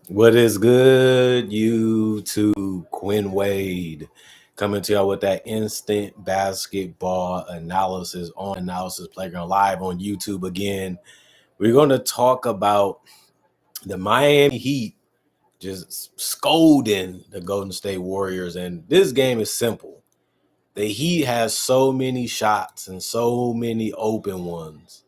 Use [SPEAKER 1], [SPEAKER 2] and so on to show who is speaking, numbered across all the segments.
[SPEAKER 1] What is good, YouTube? Quinn Wade coming to y'all with that instant basketball analysis on Analysis Playground live on YouTube again. We're going to talk about the Miami Heat just scolding the Golden State Warriors. And this game is simple. The Heat has so many shots and so many open ones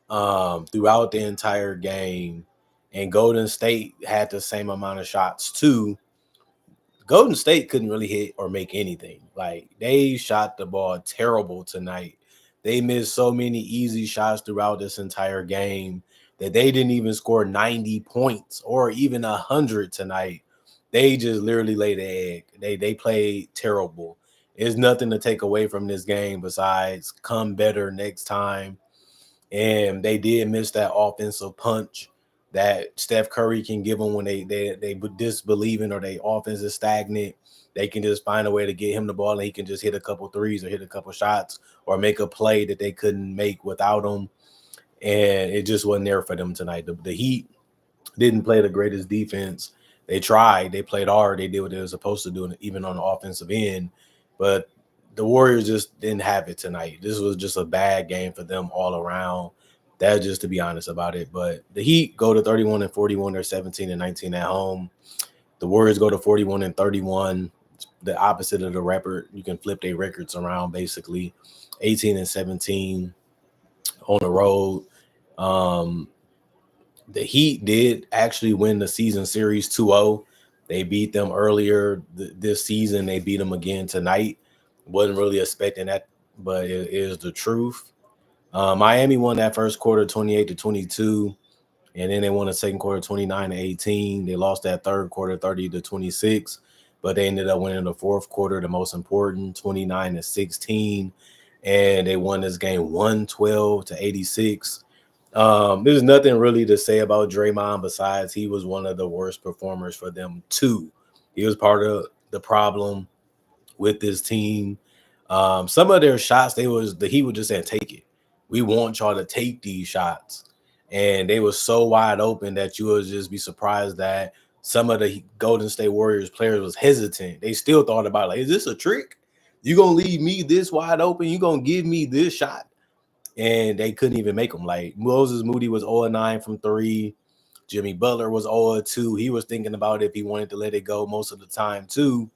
[SPEAKER 1] throughout the entire game. And Golden State had the same amount of shots too. Golden State couldn't really hit or make anything. Like they shot the ball terrible tonight. They missed so many easy shots throughout this entire game that they didn't even score 90 points or even 100 tonight. They just literally laid the egg. They played terrible. There's nothing to take away from this game besides come better next time. And they did miss that offensive punch that Steph Curry can give them when they disbelieving or they offense is stagnant. They can just find a way to get him the ball and he can just hit a couple threes or hit a couple shots or make a play that they couldn't make without him. And it just wasn't there for them tonight. The Heat didn't play the greatest defense. They tried. They played hard. They did what they were supposed to do, even on the offensive end. But the Warriors just didn't have it tonight. This was just a bad game for them all around. That's just to be honest about it. But the Heat go to 31 and 41. They're 17 and 19 at home. The Warriors go to 41 and 31. It's the opposite of the record. You can flip their records around basically. 18 and 17 on the road. The Heat did actually win the season series 2-0. They beat them earlier this season. They beat them again tonight. Wasn't really expecting that, but it is the truth. Miami won that first quarter 28-22, and then they won the second quarter 29-18. They lost that third quarter 30-26, but they ended up winning the fourth quarter, the most important, 29-16, and they won this game 112-86. There's nothing really to say about Draymond besides he was one of the worst performers for them too. He was part of the problem with this team. Some of their shots, he would just say, take it. We want y'all to take these shots. And they were so wide open that you would just be surprised that some of the Golden State Warriors players was hesitant. They still thought about, like, is this a trick? You gonna leave me this wide open? You gonna give me this shot? And they couldn't even make them. Like Moses Moody was 0-9 from 3. Jimmy Butler was 0-2. He was thinking about if he wanted to let it go most of the time too.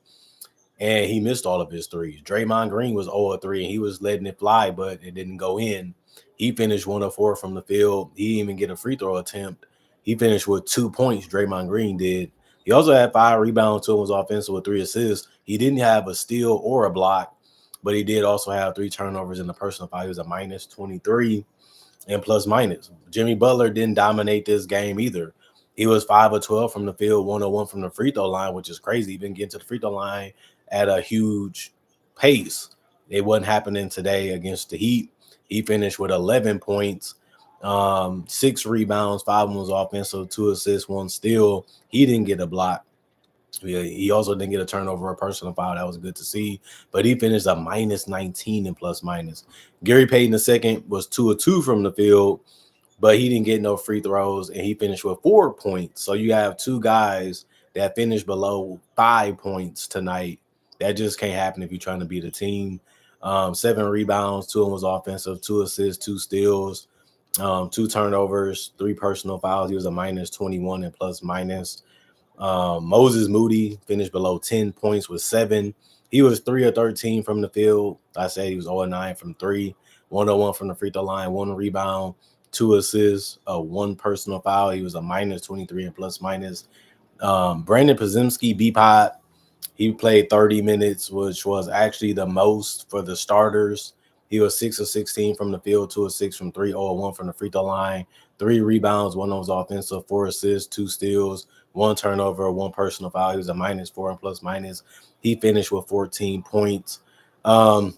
[SPEAKER 1] And he missed all of his threes. Draymond Green was 0-3 and he was letting it fly, but it didn't go in. He finished 1-4 from the field. He didn't even get a free throw attempt. He finished with 2 points, Draymond Green did. He also had 5 rebounds, 2 was offensive with 3 assists. He didn't have a steal or a block, but he did also have 3 turnovers in the personal foul. He was a minus 23 and plus minus. Jimmy Butler didn't dominate this game either. He was 5 of 12 from the field, 101 from the free throw line, which is crazy. Even getting to the free throw line at a huge pace. It wasn't happening today against the Heat. He finished with 11 points, 6 rebounds, 5 was offensive, 2 assists, 1 steal. He didn't get a block. He also didn't get a turnover or personal foul. That was good to see. But he finished a minus 19 and plus minus. Gary Payton II was 2 of 2 from the field, but he didn't get no free throws, and he finished with 4 points. So you have 2 guys that finished below 5 points tonight. That just can't happen if you're trying to beat a team. 7 rebounds, 2 of them was offensive, 2 assists, 2 steals, 2 turnovers, 3 personal fouls. He was a minus 21 and plus minus. Moses Moody finished below 10 points with 7. He was 3 of 13 from the field. I said he was 0-9 from 3, 101 from the free throw line, 1 rebound, 2 assists, 1 personal foul. He was a minus 23 and plus minus. Brandon Podziemski, B-Pot, he played 30 minutes, which was actually the most for the starters. He was 6 of 16 from the field, 2 of 6 from 3, 0-1 from the free throw line, 3 rebounds, 1 was offensive, 4 assists, 2 steals, 1 turnover, 1 personal foul. He was a minus 4 and plus minus. He finished with 14 points. I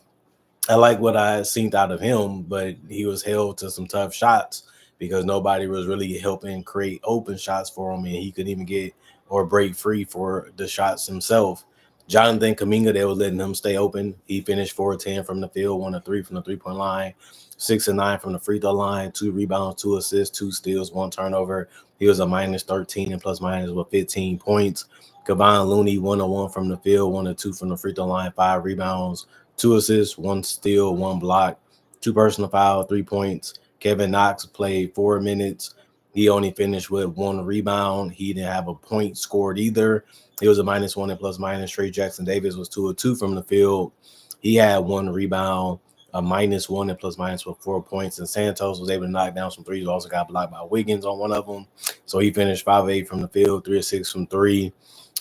[SPEAKER 1] like what I seen out of him, but he was held to some tough shots because nobody was really helping create open shots for him, and he couldn't even get or break free for the shots himself. Jonathan Kuminga, they were letting him stay open. He finished 4 of 10 from the field, 1 of 3 from the 3-point line. 6 and 9 from the free throw line, 2 rebounds, 2 assists, 2 steals, 1 turnover. He was a minus 13 and plus minus with 15 points. Kevon Looney, 1-1 from the field, 1-2 from the free throw line, 5 rebounds, 2 assists, 1 steal, 1 block, 2 personal fouls, 3 points. Kevin Knox played 4 minutes. He only finished with 1 rebound. He didn't have a point scored either. He was a -1 and plus minus. Trey Jackson Davis was 2-2 from the field. He had 1 rebound, a -1 and plus minus with 4 points. And Santos was able to knock down some threes. Also got blocked by Wiggins on one of them. So he finished 5-8 from the field, 3-6 from three,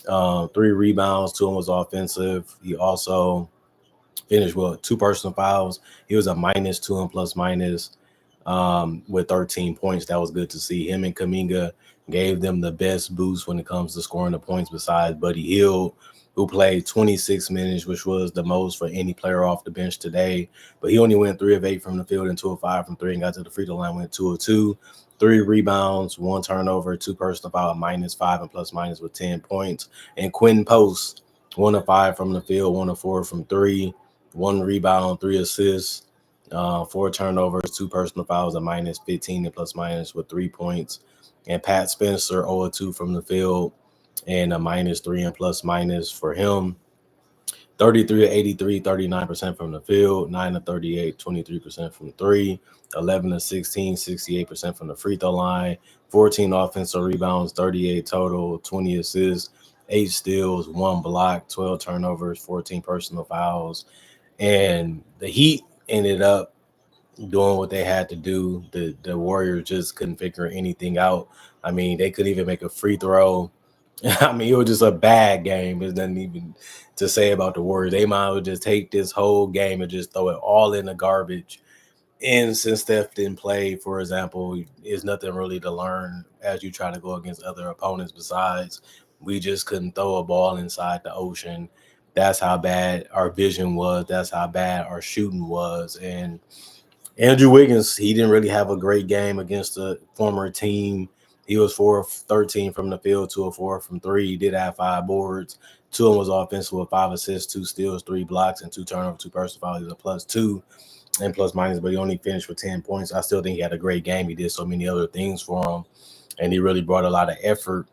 [SPEAKER 1] 3 rebounds, 2 of them was offensive. He also finished with 2 personal fouls. He was a -2 and plus minus with 13 points. That was good to see. Him and Kaminga gave them the best boost when it comes to scoring the points besides Buddy Hield, who played 26 minutes, which was the most for any player off the bench today. But he only went 3 of 8 from the field and 2 of 5 from three and got to the free throw line, went 2 of 2. 3 rebounds, 1 turnover, 2 personal foul, -5 and plus minus with 10 points. And Quentin Post, 1 of 5 from the field, 1 of 4 from three, 1 rebound, 3 assists, 4 turnovers, 2 personal fouls, a -15 and plus minus with 3 points. And Pat Spencer, 0-2 from the field and a -3 and plus minus for him. 33 of 83, 39% from the field, 9 of 38, 23% from three, 11 of 16, 68% from the free throw line, 14 offensive rebounds, 38 total, 20 assists, 8 steals, 1 block, 12 turnovers, 14 personal fouls. And the Heat ended up doing what they had to do. The Warriors just couldn't figure anything out. I mean, they couldn't even make a free throw. I mean, it was just a bad game. There's nothing even to say about the Warriors. They might as well just take this whole game and just throw it all in the garbage. And since Steph didn't play, for example, there's nothing really to learn as you try to go against other opponents besides we just couldn't throw a ball inside the ocean. That's how bad our vision was. That's how bad our shooting was. And Andrew Wiggins, he didn't really have a great game against the former team. He was 4 of 13 from the field, 2 of 4 from three. He did have 5 boards. 2 of them was offensive with 5 assists, 2 steals, 3 blocks, and 2 turnovers, 2 personal fouls. He was a +2 and plus minus, but he only finished with 10 points. I still think he had a great game. He did so many other things for him, and he really brought a lot of effort,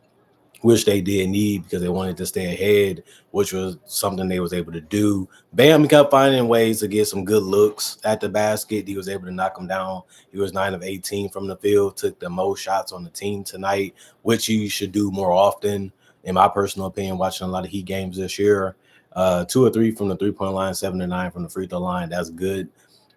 [SPEAKER 1] which they did need because they wanted to stay ahead, which was something they was able to do. Bam kept finding ways to get some good looks at the basket. He was able to knock them down. He was 9 of 18 from the field, took the most shots on the team tonight, which he should do more often, in my personal opinion, watching a lot of Heat games this year. 2 or 3 from the three-point line, 7 or 9 from the free throw line. That's good.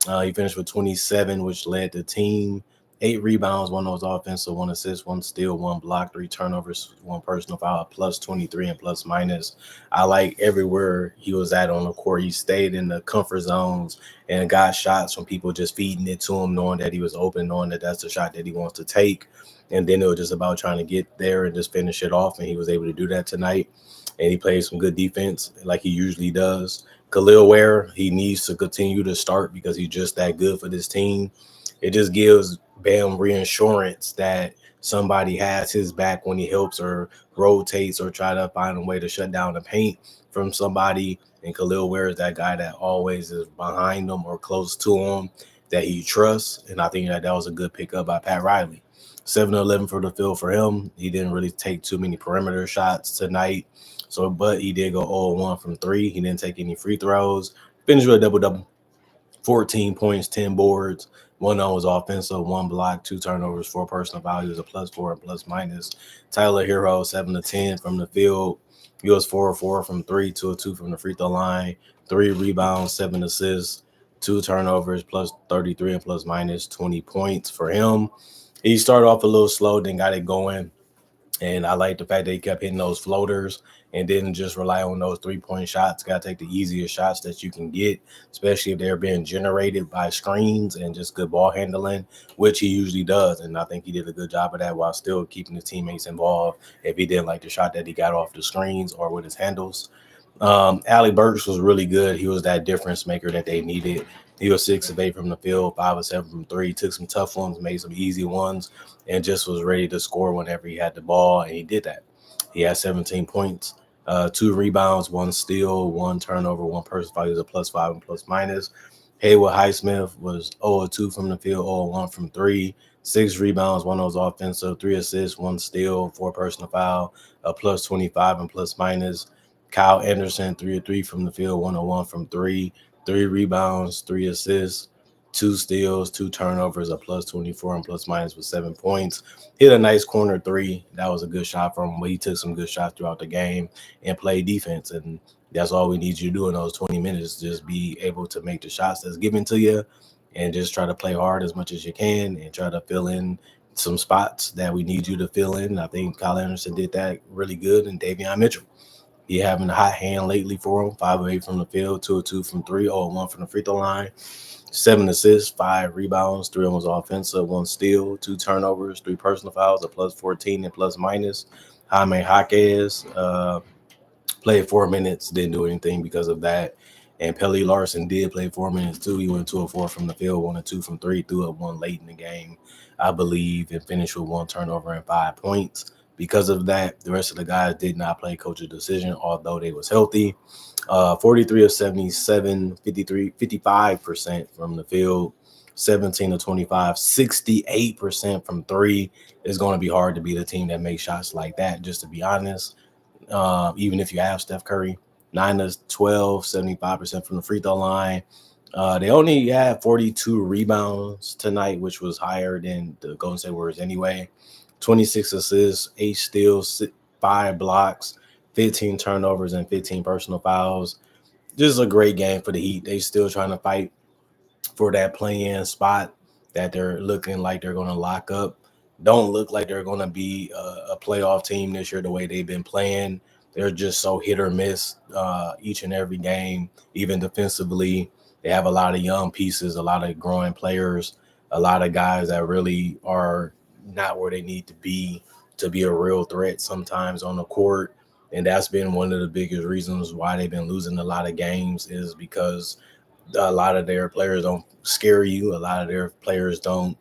[SPEAKER 1] He finished with 27, which led the team. 8 rebounds, 1 was offensive, 1 assist, 1 steal, 1 block, 3 turnovers, 1 personal foul, +23 and plus minus. I like everywhere he was at on the court. He stayed in the comfort zones and got shots from people just feeding it to him, knowing that he was open, knowing that that's the shot that he wants to take. And then it was just about trying to get there and just finish it off. And he was able to do that tonight. And he played some good defense like he usually does. Khalil Ware, he needs to continue to start because he's just that good for this team. It just gives Bam reassurance that somebody has his back when he helps or rotates or try to find a way to shut down the paint from somebody. And Khalil Ware is that guy that always is behind him or close to him that he trusts. And I think that was a good pickup by Pat Riley. 7-11 for the field for him. He didn't really take too many perimeter shots tonight. So, but he did go 0-1 from three. He didn't take any free throws. Finished with a double-double. 14 points, 10 boards. 1 was offensive, 1 block, 2 turnovers, 4 personal values, a +4 and plus minus. Tyler Hero, 7 of 10 from the field. He was 4 of 4 from three, 2 of 2 from the free throw line, 3 rebounds, 7 assists, 2 turnovers, +33 and plus minus 20 points for him. He started off a little slow, then got it going. And I like the fact that he kept hitting those floaters and didn't just rely on those 3-point shots. Got to take the easiest shots that you can get, especially if they're being generated by screens and just good ball handling, which he usually does. And I think he did a good job of that while still keeping his teammates involved if he didn't like the shot that he got off the screens or with his handles. Alec Burks was really good. He was that difference maker that they needed. He was 6 of 8 from the field, 5 of 7 from three, took some tough ones, made some easy ones, and just was ready to score whenever he had the ball, and he did that. He had 17 points, 2 rebounds, 1 steal, 1 turnover, 1 personal foul. He was a +5 and plus minus. Haywood Highsmith was 0-2 from the field, 0-1 from three, 6 rebounds, one of those offensive, 3 assists, 1 steal, 4 personal foul, a plus 25 and plus minus. Kyle Anderson, 3-3 from the field, 101 from three, 3 rebounds, 3 assists, 2 steals, 2 turnovers, a plus 24 and plus minus with 7 points. Hit a nice corner three. That was a good shot from him, but he took some good shots throughout the game and played defense. And that's all we need you to do in those 20 minutes. Just be able to make the shots that's given to you and just try to play hard as much as you can and try to fill in some spots that we need you to fill in. I think Kyle Anderson did that really good, and Davion Mitchell. He having a hot hand lately for him. 5 of 8 from the field, 2 of 2 from three, 0 1 from the free throw line. 7 assists, 5 rebounds, 3 of them was offensive, 1 steal, 2 turnovers, 3 personal fouls, a plus 14 and plus minus. Jaime Jaquez, played 4 minutes, didn't do anything because of that. And Pelly Larson did play 4 minutes too. He went 2 of 4 from the field, 1 of 2 from three, threw up one late in the game, I believe, and finished with 1 turnover and 5 points. Because of that, the rest of the guys did not play coach's decision, although they was healthy. 43 of 77, 55% from the field, 17 of 25, 68% from three. It's going to be hard to beat a team that makes shots like that, just to be honest. Even if you have Steph Curry, 9 of 12, 75% from the free throw line. They only had 42 rebounds tonight, which was higher than the Golden State Warriors anyway. 26 assists, 8 steals, 5 blocks, 15 turnovers, and 15 personal fouls. Just a great game for the Heat. They still trying to fight for that play-in spot that they're looking like they're going to lock up. Don't look like they're going to be a playoff team this year the way they've been playing. They're just so hit or miss each and every game, even defensively. They have a lot of young pieces, a lot of growing players, a lot of guys that really are not where they need to be a real threat sometimes on the court. And that's been one of the biggest reasons why they've been losing a lot of games, is because a lot of their players don't scare you. A lot of their players don't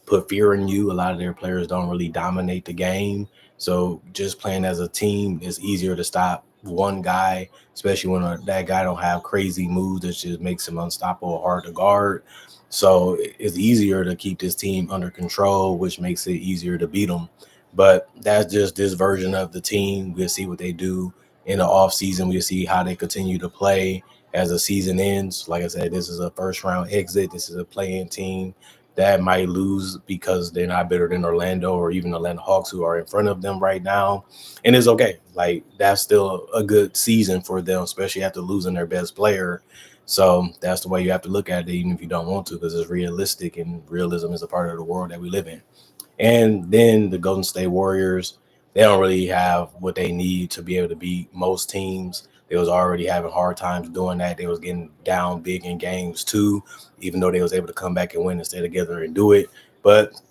[SPEAKER 1] put fear in you. A lot of their players don't really dominate the game. So just playing as a team is easier to stop one guy, especially when that guy don't have crazy moves that just makes him unstoppable, hard to guard. So it's easier to keep this team under control, which makes it easier to beat them. But that's just this version of the team. We'll see what they do in the off season. We'll see how they continue to play as the season ends. Like I said, this is a first round exit. This is a play-in team that might lose because they're not better than Orlando or even Atlanta Hawks, who are in front of them right now. And it's okay. Like, that's still a good season for them, especially after losing their best player. So that's the way you have to look at it, even if you don't want to, because it's realistic, and realism is a part of the world that we live in. And then the Golden State Warriors, they don't really have what they need to be able to beat most teams. They was already having hard times doing that. They was getting down big in games too, even though they was able to come back and win and stay together and do it. But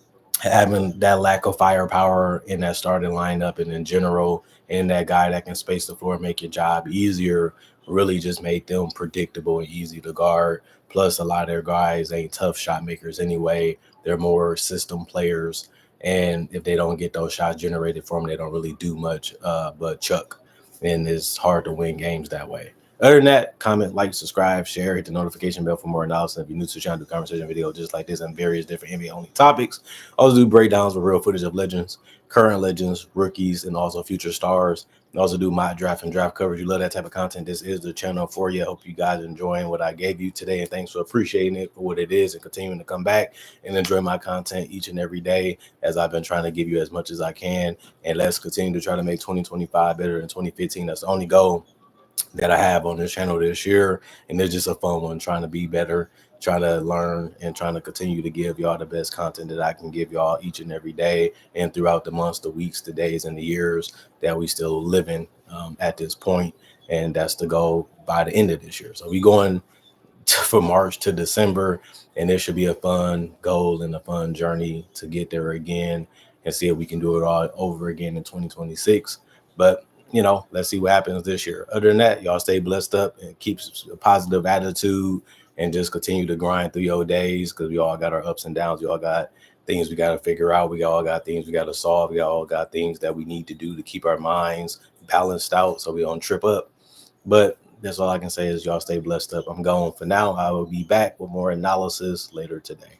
[SPEAKER 1] having that lack of firepower in that starting lineup and in general, and that guy that can space the floor and make your job easier, really just made them predictable and easy to guard. Plus, a lot of their guys ain't tough shot makers anyway. They're more system players. And if they don't get those shots generated for them, they don't really do much but chuck. And it's hard to win games that way. Other than that, comment, like, subscribe, share, hit the notification bell for more analysis. If you're new to the channel, do conversation videos just like this and various different NBA only topics. Also do breakdowns with real footage of legends, current legends, rookies, and also future stars. And also do mock draft and draft coverage. You love that type of content, this is the channel for you. I hope you guys are enjoying what I gave you today, and thanks for appreciating it for what it is and continuing to come back and enjoy my content each and every day, as I've been trying to give you as much as I can. And let's continue to try to make 2025 better than 2015. That's the only goal that I have on this channel this year. And it's just a fun one, trying to be better, trying to learn, and trying to continue to give y'all the best content that I can give y'all each and every day, and throughout the months, the weeks, the days, and the years that we still living at this point. And that's the goal by the end of this year. So we going from March to December, and it should be a fun goal and a fun journey to get there again and see if we can do it all over again in 2026. But let's see what happens this year. Other than that, y'all stay blessed up and keep a positive attitude, and just continue to grind through your days, because we all got our ups and downs. We all got things we got to figure out. We all got things we got to solve. We all got things that we need to do to keep our minds balanced out so we don't trip up. But That's all I can say is y'all stay blessed up. I'm going for now. I will be back with more analysis later today.